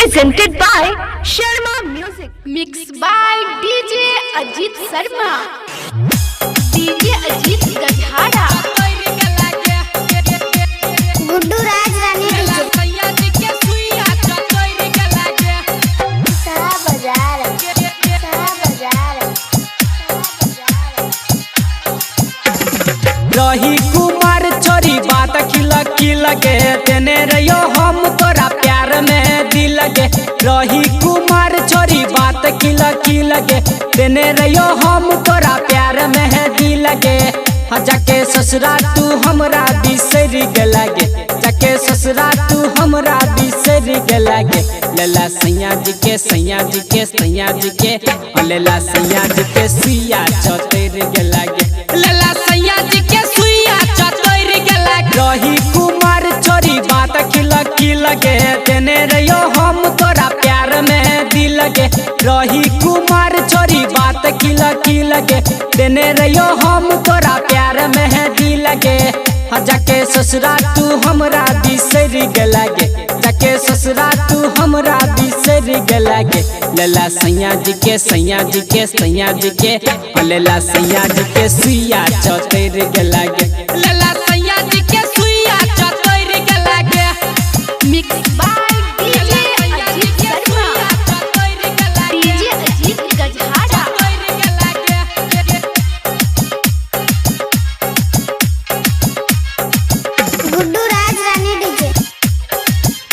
presented by Sharma Music. Mixed by DJ Ajit Sharma. DJ Ajit Gajhara. Guddu Raj रानी रही कुमार छोरी बात खिल लगे तेने रहियो हम तोरा प्यार में दिल लगे। रही कुमार छोरी बात खिल लगे तेने रहियो हम तोरा प्यार में दिल लगे। जाके ससुरा तू हमरा बिसर गलागे, जाके ससुरा तू हमरा बिसर गलागे। लेला सैया जी के सैया जी के सैया जी के लेला सैया जी के सुइया चतर गलागे, लेला सैया जी के सुइया चतर गलागे। रही कुमार छोरी बात खिल लगे तेने रहियो हम तोरा प्यार में दिल लगे। रही कुमार छोरी बात खिल लगे तेने रहियो हम तोरा प्यार में दिल लगे। जाके ससुरा तू हमरा बिसर गलागे, जाके ससुरा तू हमरा बिसर गलागे। लेला सैया जी के सैया जी के सैया जी के लेला सैया जी के सुइया चतर गलागे, लेला सैया जी के सुइया चतर गलागे। Mixed by DJ Ajit Sharma. DJ Ajit Gajhara. Guddu Raj Rani DJ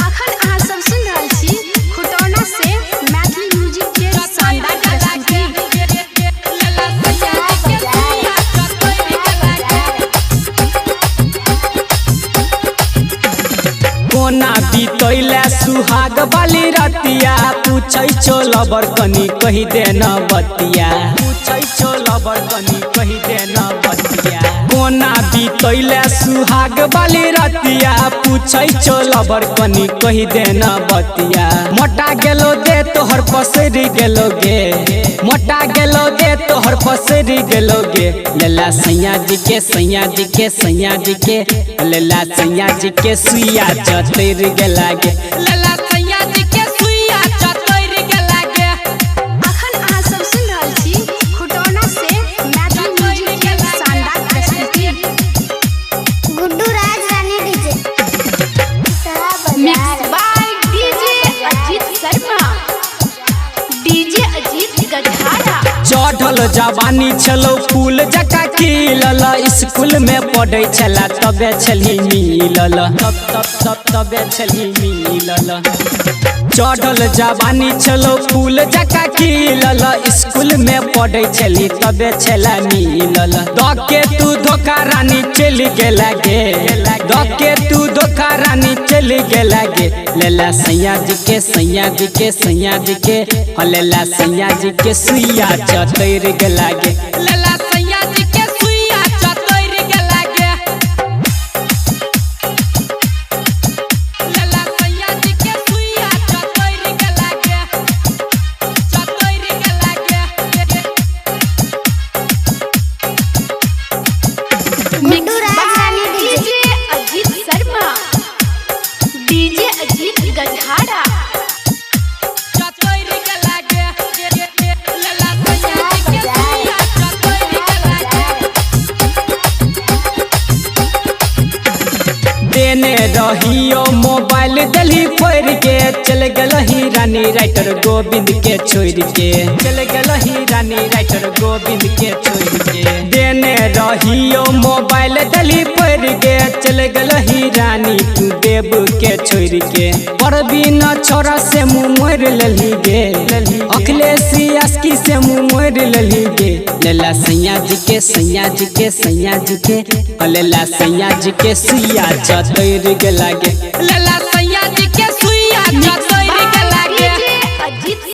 अखन अहाँ सब सुन रहल छी खुटौना से मैथिली म्यूजिक के शानदार प्रस्तुति। कोना बीतैले सुहाग वाली रतिया पूछै छो लबर कनी कही दे न बतिया, पूछै छो लबर कनी कही दे न बतिया। कोना बीतैले सुहाग वाली रतिया पूछै छो लबर कनी कही दे न बतिया। मोटा गेलो दे तोहर पसरी गेलो गे, मोटा गेलो दे तोहर पसरी गेलो गे। लेला सैया जी के सैया जी के सैया जी के लेला सैया जी के सुइया चतर गलागे, लेला सैया जी के सुइया चतर गलागे। अखन अहाँ सब सुन रहल छी खुटौना से मैथिली म्यूजिक के शानदार प्रस्तुति। Guddu Raj Rani DJ Mixed by DJ Ajit Sharma. DJ Ajit Gajhara. चढ़ल जवानी छलो फूल जका खिलल, स्कूल में पढ़े छला तबे छली मिलल, तबे छली मिलल। चढ़ल जवानी छलो फूल जका खिलल, स्कूल में पढ़े छली तबे छला मिलल। दके तू धोखा रानी चल गेला गे, दके तू धोखा रानी चल गेला गे। लेला सैया जी के सैया जी के सैया जी के लेला सैया जी के सुइया चतर गलागे, लेला सैया जी के सुइया चतर गलागे। लेला सैया जी के सुइया चतर गलागे, चतर गलागे। Guddu Raj Rani DJ DJ Ajit Sharma. DJ Ajit Gajhara. चतर गलागे, लेला सैया जी के सुइया चतर गलागे। देने रहियो मोबाइल दली फोड़ के चल गलही रानी राइटर गोविंद के छोड़ के, चल गलही रानी राइटर गोविंद के छोड़ के। देने रहियो मोबाइल दली फोड़ के चल गलही रानी तू देव के छोड़ के। परवीन छोरा से मुँह मोड़ लली गे, अखिलेश यास्की से मुँह मोड़ लली गे। लेला सैया जी के सैया जी के सैया जी के लेला सैया जी के सुइया चतर गलागे, लेला सैया जी के सुइया चतर